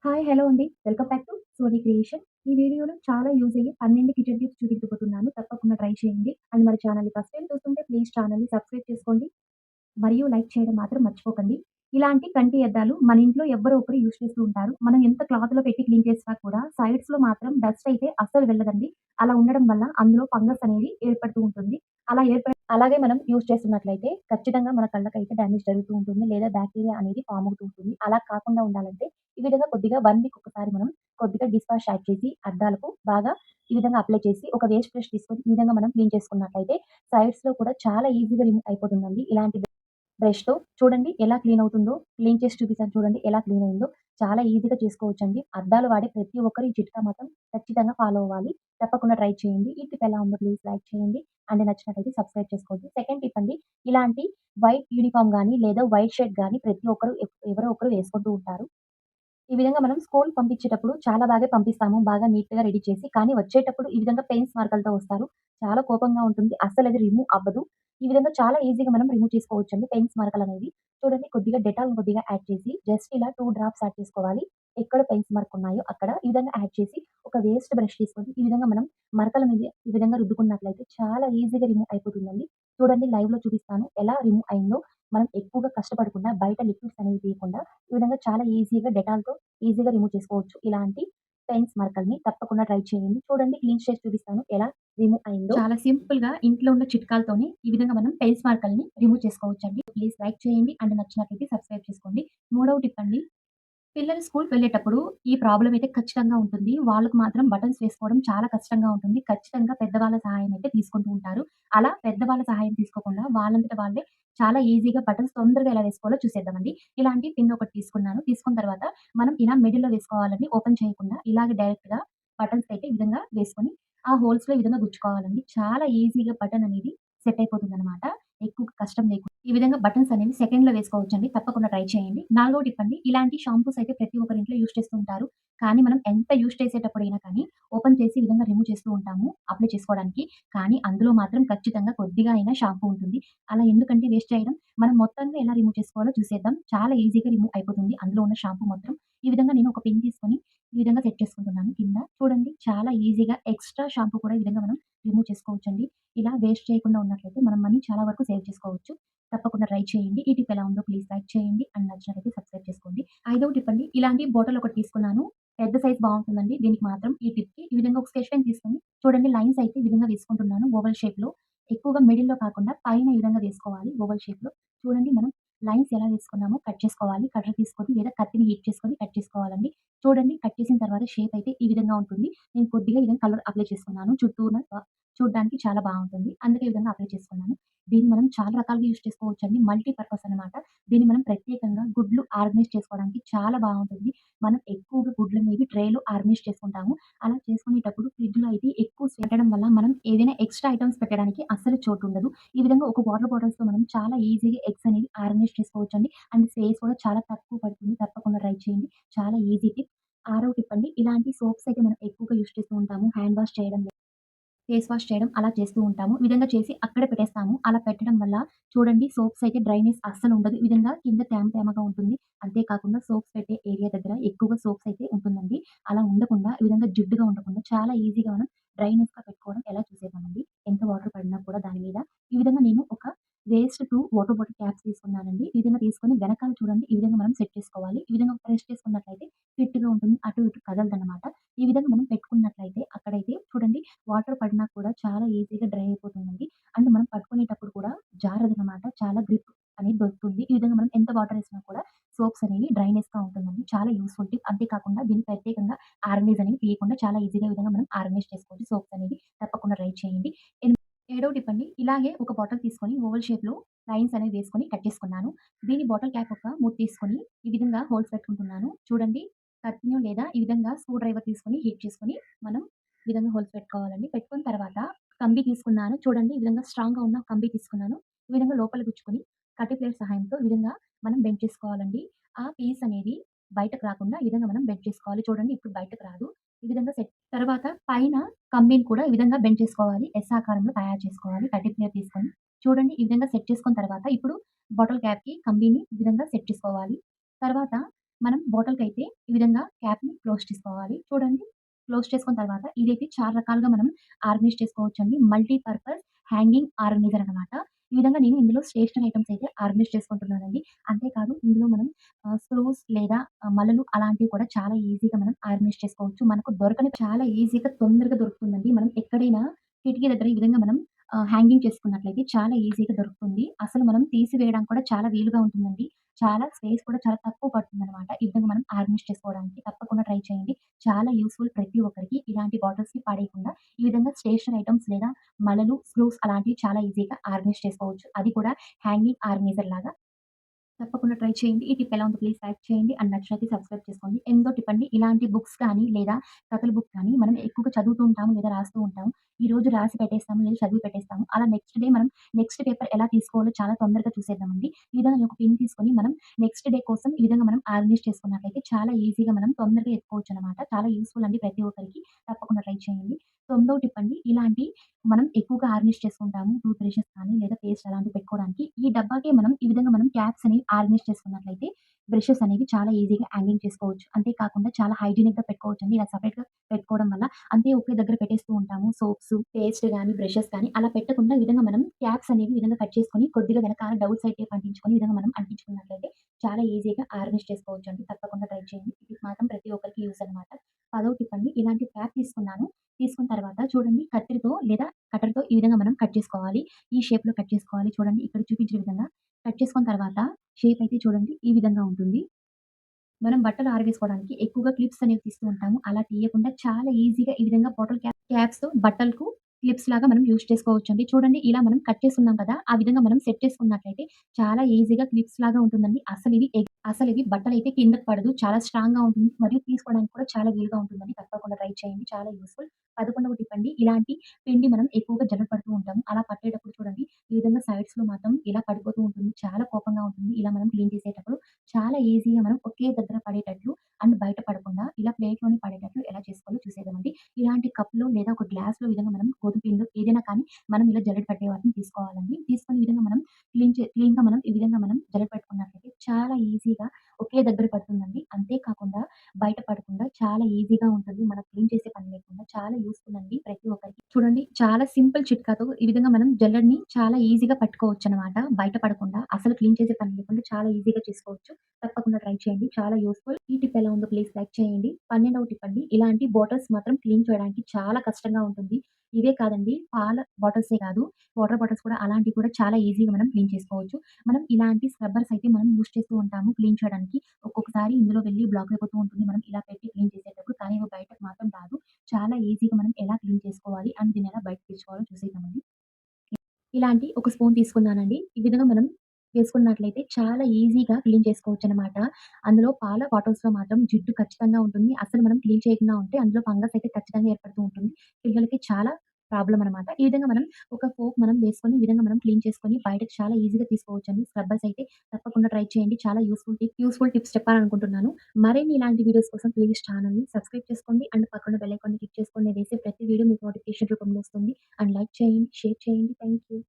Hi! Hello అండి. Welcome back to Sony Creation. ఈ వీడియోలో చాలా యూజ్ అయ్యే 12 కిచెన్ టిప్స్ చూపించబోతున్నాను. తప్పకుండా ట్రై చేయండి. అండ్ మన ఛానల్‌ని ఫస్ట్ టైమ్ చూస్తుంటే ప్లీజ్ ఛానల్‌ని సబ్స్క్రైబ్ చేసుకోండి. మరియు లైక్ చేయడం మాత్రం మర్చిపోకండి. ఇలాంటి కంటి అద్దాలు మన ఇంట్లో ఎవ్వరో ఒకరు యూజ్ చేస్తూ ఉంటారు. మనం ఎంత క్లాత్‌లో పెట్టి క్లీన్ చేసినా కూడా సైడ్స్‌లో మాత్రం డస్ట్ అయితే అస్సలు వెళ్ళదండి. అలా ఉండడం వల్ల అందులో ఫంగస్ అనేది ఏర్పడుతూ ఉంటుంది. అలాగే మనం యూజ్ చేస్తున్నట్లయితే ఖచ్చితంగా మన కళ్ళకైతే డ్యామేజ్ జరుగుతూ ఉంటుంది. లేదా బాక్టీరియా అనేది ఫార్మ్ అవుతూ ఉంటుంది. అలా కాకుండా ఉండాలంటే ఈ విధంగా కొద్దిగా 1 వీక్ ఒకసారి మనం కొద్దిగా డిష్ వాష్ యాడ్ చేసి అద్దాలకు బాగా ఈ విధంగా అప్లై చేసి ఒక వేస్ట్ బ్రష్ తీసుకొని ఈ విధంగా మనం క్లీన్ చేసుకున్నట్లయితే సైడ్స్‌లో కూడా చాలా ఈజీగా రిమూవ్ అయిపోతుందండి. ఇలాంటి బ్రష్‌తో చూడండి ఎలా క్లీన్ అవుతుందో. క్లీన్ చేసి చూపిస్తాను చూడండి ఎలా క్లీన్ అయిందో. చాలా ఈజీగా చేసుకోవచ్చండి. అద్దాలు వాడే ప్రతి ఒక్కరు ఈ చిట్కా మాత్రం ఖచ్చితంగా ఫాలో అవ్వాలి. తప్పకుండా ట్రై చేయండి. ఈ టిప్ ఎలా ఉందో ప్లీజ్ లైక్ చేయండి. అండ్ నచ్చినట్లయితే సబ్స్క్రైబ్ చేసుకోండి. సెకండ్ టిప్ అండి. ఇలాంటి వైట్ యూనిఫార్మ్ గాని, లేదా వైట్ షర్ట్ గాని ప్రతి ఒక్కరు ఎవరో ఒకరు వేసుకుంటూ ఉంటారు. ఈ విధంగా మనం స్కూల్ పంపించేటప్పుడు చాలా బాగా పంపిస్తాము. బాగా నీట్‌గా రెడీ చేసి. కానీ వచ్చేటప్పుడు ఈ విధంగా పెయిన్స్ మార్కలతో వస్తారు. చాలా కోపంగా ఉంటుంది. అస్సలది రిమూవ్ అవ్వదు. ఈ విధంగా చాలా ఈజీగా మనం రిమూవ్ చేసుకోవచ్చండి పెయిన్స్ మార్కలనేవి. చూడండి కొద్దిగా డెటాల్ కొద్దిగా యాడ్ చేసి జస్ట్ ఇలా 2 డ్రాప్స్ యాడ్ చేసుకోవాలి. ఎక్కడ పెయిన్స్ మార్క్ ఉన్నాయో అక్కడ ఈ విధంగా యాడ్ చేసి ఒక వేస్ట్ బ్రష్ తీసుకొని ఈ విధంగా మనం మరకల మీద ఈ విధంగా రుద్దుకున్నట్లయితే చాలా ఈజీగా రిమూవ్ అయిపోతుందండి. చూడండి లైవ్‌లో చూపిస్తాను ఎలా రిమూవ్ అయిందో. మనం ఎక్కువగా కష్టపడకుండా బయట లిక్విడ్స్ అనేవి తీయకుండా ఈ విధంగా చాలా ఈజీగా డెటాల్‌తో ఈజీగా రిమూవ్ చేసుకోవచ్చు. ఇలాంటి పెయిన్స్ మరకల్ని తప్పకుండా ట్రై చేయండి. చూడండి క్లీన్ చేసి చూపిస్తాను ఎలా రిమూవ్ అయిందో. చాలా సింపుల్‌గా ఇంట్లో ఉన్న చిట్కాలతోని ఈ విధంగా మనం పెయిన్స్ మార్కల్ని రిమూవ్ చేసుకోవచ్చండి. ప్లీజ్ లైక్ చేయండి. అండ్ నచ్చినట్లయితే సబ్స్క్రైబ్ చేసుకోండి. మూడవ టిప్ అండి. పిల్లలు స్కూల్‌కి వెళ్ళేటప్పుడు ఈ ప్రాబ్లమ్ అయితే ఖచ్చితంగా ఉంటుంది. వాళ్ళకి మాత్రం బటన్స్ వేసుకోవడం చాలా కష్టంగా ఉంటుంది. ఖచ్చితంగా పెద్దవాళ్ళ సహాయం అయితే తీసుకుంటూ ఉంటారు. అలా పెద్దవాళ్ళ సహాయం తీసుకోకుండా వాళ్ళంతట వాళ్ళే చాలా ఈజీగా బటన్స్ తొందరగా ఎలా వేసుకోవాలో చూసేద్దామండి. ఇలాంటి పిన్ ఒకటి తీసుకున్నాను. తీసుకున్న తర్వాత మనం ఇలా మిడిల్‌లో వేసుకోవాలండి. ఓపెన్ చేయకుండా ఇలాగే డైరెక్ట్‌గా బటన్స్‌కైతే ఈ విధంగా వేసుకొని ఆ హోల్స్‌లో ఈ విధంగా గుచ్చుకోవాలండి. చాలా ఈజీగా బటన్ అనేది సెట్ అయిపోతుందనమాట. ఎక్కువ కష్టం లేకుండా. ఈ విధంగా బటన్స్ అనేవి సెకండ్‌లో వేసుకోవచ్చండి. తప్పకుండా ట్రై చేయండి. నాలుగో టిప్ అండి. ఇలాంటి షాంపూస్ అయితే ప్రతి ఒక్కరి ఇంట్లో యూజ్ చేస్తూ ఉంటారు. కానీ మనం ఎంత యూజ్ చేసేటప్పుడైనా కానీ ఓపెన్ చేసి ఈ విధంగా రిమూవ్ చేస్తూ ఉంటాము అప్లై చేసుకోవడానికి. కానీ అందులో మాత్రం ఖచ్చితంగా కొద్దిగా అయినా షాంపూ ఉంటుంది. అలా ఎందుకంటే వేస్ట్ చేయడం. మనం మొత్తంగా ఎలా రిమూవ్ చేసుకోవాలో చూసేద్దాం. చాలా ఈజీగా రిమూవ్ అయిపోతుంది. అందులో ఉన్న షాంపూ మొత్తం. ఈ విధంగా నేను ఒక పెన్ తీసుకొని ఈ విధంగా సెట్ చేసుకుంటున్నాను కింద. చూడండి చాలా ఈజీగా ఎక్స్‌ట్రా షాంపూ కూడా ఈ విధంగా మనం రిమూవ్ చేసుకోవచ్చండి. ఇలా వేస్ట్ చేయకుండా ఉన్నట్లయితే మనం మనీ చాలా వరకు సేవ్ చేసుకోవచ్చు. తప్పకుండా ట్రై చేయండి. ఈ టిప్ ఎలా ఉందో ప్లీజ్ లైక్ చేయండి. అండ్ నచ్చినట్లయితే సబ్స్క్రైబ్ చేసుకోండి. ఐదవ టిప్ అండి. ఇలాంటి బాటిల్ ఒకటి తీసుకున్నాను. పెద్ద సైజ్ బావుంటుందండి. దీనికి మాత్రం ఈ టిప్‌కి ఈ విధంగా ఒక స్కెచ్ పెన్ తీసుకొని చూడండి లైన్స్ అయితే ఈ విధంగా వేసుకుంటున్నాను ఓవల్ షేప్‌లో. ఎక్కువగా మిడిల్‌లో కాకుండా పైన ఈ విధంగా వేసుకోవాలి ఓవల్ షేప్‌లో. చూడండి మనం లైన్స్ ఎలా వేసుకున్నామో కట్ చేసుకోవాలి. కట్టర్ తీసుకొని లేదా కత్తిని హీట్ చేసుకొని కట్ చేసుకోవాలండి. చూడండి కట్ చేసిన తర్వాత షేప్ అయితే ఈ విధంగా ఉంటుంది. నేను కొద్దిగా ఈ విధంగా కలర్ అప్లై చేసుకున్నాను. చుట్టూన చూడ్డానికి చాలా బావుంటుంది. అందుకే ఈ విధంగా అప్లై చేసుకున్నాను. దీన్ని మనం చాలా రకాలుగా యూజ్ చేసుకోవచ్చండి. మల్టీ పర్పస్ అనమాట. దీన్ని మనం ప్రత్యేకంగా గుడ్లు ఆర్గనైజ్ చేసుకోవడానికి చాలా బావుంటుంది. మనం ఎక్కువగా గుడ్లనేవి ట్రేలో ఆర్గనైజ్ చేసుకుంటాము. అలా చేసుకునేటప్పుడు ఫ్రిడ్జ్‌లో అయితే ఎక్కువ పెట్టడం వల్ల మనం ఏదైనా ఎక్స్‌ట్రా ఐటెమ్స్ పెట్టడానికి అస్సలు చోటుండదు. ఈ విధంగా ఒక వాటర్ బాటిల్స్‌తో మనం చాలా ఈజీగా ఎగ్స్ అనేవి ఆర్గనైజ్ చేసుకోవచ్చండి. అండ్ స్పేస్ కూడా చాలా తక్కువ పడుతుంది. తప్పకుండా ట్రై చేయండి. చాలా ఈజీ టిప్. ఆరవ టిప్ అండి. ఇలాంటి సోప్స్ అయితే మనం ఎక్కువగా యూజ్ చేస్తూ ఉంటాము. హ్యాండ్ వాష్ చేయడం ఫేస్ వాష్ చేయడం అలా చేస్తూ ఉంటాము. ఈ విధంగా చేసి అక్కడే పెట్టేస్తాము. అలా పెట్టడం వల్ల చూడండి సోప్స్ అయితే డ్రైనెస్ అస్సలుండదు. ఈ విధంగా కింద తేమ తేమగా ఉంటుంది. అంతే కాకుండా సోప్స్ పెట్టే ఏరియా దగ్గర ఎక్కువగా సోప్స్ అయితే ఉంటుందండి. అలా ఉండకుండా ఈ విధంగా జిడ్డుగా ఉండకుండా చాలా ఈజీగా మనం డ్రైనెస్‌గా పెట్టుకోవడం ఎలా చూసేద్దామండి. ఎంత వాటర్ పడినా కూడా దాని మీద. ఈ విధంగా నేను ఒక వేస్ట్ 2 వాటర్ బాటిల్ క్యాప్స్ తీసుకున్నానండి. ఈ విధంగా తీసుకొని వెనకాల చూడండి ఈ విధంగా మనం సెట్ చేసుకోవాలి. ఈ విధంగా ప్రెస్ చేసుకున్నట్లయితే ఫిట్‌గా ఉంటుంది. అటు ఇటు కదలదనమాట. ఈ విధంగా మనం పెట్టుకున్నట్లయితే అక్కడైతే చూడండి వాటర్ పడినా కూడా చాలా ఈజీగా డ్రై అయిపోతుందండి. అండ్ మనం పట్టుకునేటప్పుడు కూడా జారదనమాట. చాలా గ్రిప్ అనేది దొరుకుతుంది. ఈ విధంగా మనం ఎంత వాటర్ ఏసినా కూడా సోప్స్ అనేవి డ్రైనెస్‌గా ఉంటుందండి. చాలా యూజ్‌ఫుల్ టిప్. అంతే కాకుండా దీన్ని ప్రత్యేకంగా ఆర్గనైజ్ అనేది తీయకుండా చాలా ఈజీగా ఈ విధంగా మనం ఆర్గనైజ్ చేసుకోవచ్చు సోప్స్ అనేవి. తప్పకుండా ట్రై చేయండి. ఏడో టిప్ అండి. ఇలాగే ఒక బాటిల్ తీసుకొని ఓవల్ షేప్‌లో లైన్స్ అనేవి వేసుకొని కట్ చేసుకున్నాను. దీని బాటిల్ క్యాప్ ఒక మూత తీసుకొని ఈ విధంగా హోల్స్ పెట్టుకుంటున్నాను. చూడండి కత్తినో లేదా ఈ విధంగా స్క్రూ డ్రైవర్ తీసుకొని హీట్ చేసుకొని మనం ఈ విధంగా హోల్స్ పెట్టుకోవాలండి. పెట్టుకున్న తర్వాత కంబి తీసుకున్నాను. చూడండి ఈ విధంగా స్ట్రాంగ్‌గా ఉన్న కంబి తీసుకున్నాను. ఈ విధంగా లోపల గుచ్చుకొని కట్టే ప్లేట్ సహాయంతో ఈ విధంగా మనం బెండ్ చేసుకోవాలండి. ఆ పీస్ అనేది బయటకు రాకుండా ఈ విధంగా మనం బెండ్ చేసుకోవాలి. చూడండి ఇప్పుడు బయటకు రాదు. ఈ విధంగా సెట్ తర్వాత పైన కంబిని కూడా ఈ విధంగా బెండ్ చేసుకోవాలి. ఎస్ ఆకారంలో తయారు చేసుకోవాలి. కట్టే ప్లేట్ తీసుకొని చూడండి ఈ విధంగా సెట్ చేసుకున్న తర్వాత ఇప్పుడు బాటిల్ క్యాప్‌కి కంబిని ఈ విధంగా సెట్ చేసుకోవాలి. తర్వాత మనం బాటిల్‌కైతే ఈ విధంగా క్యాప్‌ని క్లోజ్ చేసుకోవాలి. చూడండి. క్లోజ్ చేసుకున్న తర్వాత ఇదైతే చాలా రకాలుగా మనం ఆర్గనైజ్ చేసుకోవచ్చండి. మల్టీ పర్పస్ హ్యాంగింగ్ ఆర్గనైజర్ అనమాట. ఈ విధంగా నేను ఇందులో స్టేషనరీ ఐటెమ్స్ అయితే ఆర్గనైజ్ చేసుకుంటున్నానండి. అంతేకాదు ఇందులో మనం స్క్రూస్ లేదా మల్లెలు అలాంటివి కూడా చాలా ఈజీగా మనం ఆర్గనైజ్ చేసుకోవచ్చు. మనకు దొరకని చాలా ఈజీగా తొందరగా దొరుకుతుందండి. మనం ఎక్కడైనా కిటికీ దగ్గర ఈ విధంగా మనం హ్యాంగింగ్ చేసుకున్నట్లయితే చాలా ఈజీగా దొరుకుతుంది. అసలు మనం తీసివేయడానికి కూడా చాలా వీలుగా ఉంటుందండి. చాలా స్పేస్ కూడా చాలా తక్కువ పడుతుందనమాట. ఈ విధంగా మనం ఆర్గనైజ్ చేసుకోవడానికి తప్పకుండా ట్రై చేయండి. చాలా యూజ్‌ఫుల్ ప్రతి ఒక్కరికి. ఇలాంటి బాటిల్స్‌ని పడేయకుండా ఈ విధంగా స్టేషనరీ ఐటెమ్స్ లేదా మల్లెలు, స్క్రూస్ అలాంటివి చాలా ఈజీగా ఆర్గనైజ్ చేసుకోవచ్చు. అది కూడా హ్యాంగింగ్ ఆర్గనైజర్ లాగా. తప్పకుండా ట్రై చేయండి. ఈ టిప్ ఎలా ఉందో ప్లీజ్ లైక్ చేయండి. అండ్ నచ్చినైతే సబ్స్క్రైబ్ చేసుకోండి. ఎనిమిదో టిప్ అండి. ఇలాంటి బుక్స్ కానీ లేదా కథల బుక్ కానీ మనం ఎక్కువగా చదువుతూ ఉంటాము లేదా రాస్తూ ఉంటాము. ఈరోజు రాసి పెట్టేస్తాము లేదా చదివి పెట్టేస్తాము. అలా నెక్స్ట్ డే మనం నెక్స్ట్ పేపర్ ఎలా తీసుకోవాలో చాలా తొందరగా చూసేద్దామండి. ఈ విధంగా ఒక పెన్ తీసుకొని మనం నెక్స్ట్ డే కోసం ఈ విధంగా మనం ఆర్గనైజ్ చేసుకున్నట్లయితే చాలా ఈజీగా మనం తొందరగా ఎత్తుకోవచ్చనమాట. చాలా యూజ్‌ఫుల్ అండి ప్రతి ఒక్కరికి. తప్పకుండా ట్రై చేయండి. తొమ్మిదో టిప్ అండి. ఇలాంటి మనం ఎక్కువగా ఆర్గనైజ్ చేసుకుంటాము. టూత్ బ్రషెస్ కానీ లేదా పేస్ట్ అలాంటివి పెట్టుకోవడానికి. ఈ డబ్బాకే మనం ఈ విధంగా మనం క్యాప్స్ అనేవి ఆర్గనైజ్ చేసుకున్నట్లయితే బ్రషెస్ అనేవి చాలా ఈజీగా హ్యాంగింగ్ చేసుకోవచ్చు. అంతే కాకుండా చాలా హైజీనిక్‌గా పెట్టుకోవచ్చండి. ఇలా సెపరేట్‌గా పెట్టుకోవడం వల్ల అంతే ఒకే దగ్గర పెట్టేస్తూ ఉంటాము. సోప్స్, పేస్ట్ గాని, బ్రషెస్ కానీ అలా పెట్టకుండా ఈ విధంగా మనం క్యాప్స్ అనేవి ఈ విధంగా కట్ చేసుకొని కొద్దిగా వెనకాల డబుల్ సైడ్ టేప్ అంటించుకొని ఈ విధంగా మనం అంటించుకున్నట్లయితే చాలా ఈజీగా ఆర్గనైజ్ చేసుకోవచ్చండి. తప్పకుండా ట్రై చేయండి. ఇది మాత్రం ప్రతి ఒక్కరికి యూజ్ అనమాట. పదో టిప్ అండి. ఇలాంటి క్యాప్ తీసుకున్నాను. తీసుకున్న తర్వాత చూడండి కత్తెరతో లేదా కట్టర్‌తో ఈ విధంగా మనం కట్ చేసుకోవాలి. ఈ షేప్‌లో కట్ చేసుకోవాలి. చూడండి ఇక్కడ చూపించిన విధంగా కట్ చేసుకున్న తర్వాత షేప్ అయితే చూడండి ఈ విధంగా ఉంటుంది. మనం బట్టలు ఆరవేసుకోవడానికి ఎక్కువగా క్లిప్స్ అనేవి తీస్తూ ఉంటాము. అలా తీయకుండా చాలా ఈజీగా ఈ విధంగా బాటిల్ క్యాప్స్‌తో బట్టలకు క్లిప్స్ లాగా మనం యూజ్ చేసుకోవచ్చండి. చూడండి ఇలా మనం కట్ చేసుకున్నాం కదా! ఆ విధంగా మనం సెట్ చేసుకున్నట్లయితే చాలా ఈజీగా క్లిప్స్ లాగా ఉంటుందండి. అసలివి బట్టలైతే కిందకి పడదు. చాలా స్ట్రాంగ్‌గా ఉంటుంది. మరియు తీసుకోవడానికి కూడా చాలా వీలుగా ఉంటుందండి. తప్పకుండా ట్రై చేయండి. చాలా యూజ్‌ఫుల్. 11వ టిప్ అండి. ఇలాంటి పిండి మనం ఎక్కువగా జల్లెడ పడుతూ ఉంటాము. అలా పట్టేటప్పుడు చూడండి ఈ విధంగా సైడ్స్‌లో మాత్రం ఇలా పడిపోతూ ఉంటుంది. చాలా కోపంగా ఉంటుంది. ఇలా మనం క్లీన్ చేసేటప్పుడు చాలా ఈజీగా మనం ఒకే దగ్గర పడేటట్లు అండ్ బయట పడకుండా ఇలా ప్లేట్‌లోనే పడేటట్లు ఎలా చేసుకోవాలో చూసేద్దామండి. ఇలాంటి కప్‌లో లేదా ఒక గ్లాస్‌లో ఈ విధంగా మనం గోధుమ పిండిలో ఏదైనా కానీ మనం ఇలా జల్లెడ పట్టే వాటిని తీసుకోవాలండి. తీసుకొని ఈ విధంగా మనం క్లీన్‌గా మనం ఈ విధంగా మనం జల్లెడ పట్టుకున్నట్లయితే చాలా ఈజీగా ఒకే దగ్గర పడుతుందండి. అంతే కాకుండా బయట పడకుండా చాలా ఈజీగా ఉంటుంది. మనం క్లీన్ చేసే పని లేకుండా చాలా యూజ్‌ఫుల్ అండి ప్రతి ఒక్కరికి. చూడండి చాలా సింపుల్ చిట్కాతో ఈ విధంగా మనం జల్లెడని చాలా ఈజీగా పట్టుకోవచ్చనమాట. బయట పడకుండా అసలు క్లీన్ చేసే పని లేకుండా చాలా ఈజీగా చేసుకోవచ్చు. తప్పకుండా ట్రై చేయండి. చాలా యూజ్‌ఫుల్. ఈ టిప్ ఎలా ఉందో ప్లీజ్ లైక్ చేయండి. 12వ టిప్ అండి. ఇలాంటి బాటిల్స్ మాత్రం క్లీన్ చేయడానికి చాలా కష్టంగా ఉంటుంది. ఇవే కాదండి పాల బాటిల్సే కాదు వాటర్ బాటిల్స్ కూడా అలాంటివి కూడా చాలా ఈజీగా మనం క్లీన్ చేసుకోవచ్చు. మనం ఇలాంటి స్క్రబ్బర్స్ అయితే మనం యూజ్ చేస్తూ ఉంటాము క్లీన్ చేయడానికి. ఒక్కొక్కసారి ఇందులో వెళ్లి బ్లాక్ అయిపోతూ ఉంటుంది. మనం ఇలా పెట్టి క్లీన్ చేసేటప్పుడు. కానీ అవి బయటకు మాత్రం రాదు. చాలా ఈజీగా మనం ఎలా క్లీన్ చేసుకోవాలి అండ్ దీన్ని ఎలా బయటకి తెచ్చుకోవాలో చూసేద్దామండి. ఇలాంటి ఒక స్పూన్ తీసుకున్నానండి. ఈ విధంగా మనం వేసుకున్నట్లయితే చాలా ఈజీగా క్లీన్ చేసుకోవచ్చనమాట. అందులో పాల బాటిల్స్‌లో మాత్రం జిడ్డు ఖచ్చితంగా ఉంటుంది. అసలు మనం క్లీన్ చేయకుండా ఉంటే అందులో ఫంగస్ అయితే ఖచ్చితంగా ఏర్పడుతూ ఉంటుంది. పిల్లలకి చాలా ప్రాబ్లమ్ అనమాట. ఈ విధంగా మనం ఒక ఫోర్క్ మనం వేసుకొని, ఈ విధంగా మనం క్లీన్ చేసుకొని బయటకి చాలా ఈజీగా తీసుకోవచ్చండి. స్క్రబ్బర్స్ అయితే తప్పకుండా ట్రై చేయండి. చాలా యూజ్‌ఫుల్ టిప్స్ చెప్పాలనుకుంటున్నాను. మరిన్ని ఇలాంటి వీడియోస్ కోసం ప్లీజ్ ఛానెల్‌ని సబ్స్క్రైబ్ చేసుకోండి. అండ్ పక్కన బెల్ ఐకాన్‌ని క్లిక్ చేసుకోండి. నేను వేసే ప్రతి వీడియో మీకు నోటిఫికేషన్ రూపంలో వస్తుంది. అండ్ లైక్ చేయండి, షేర్ చేయండి. Thank you.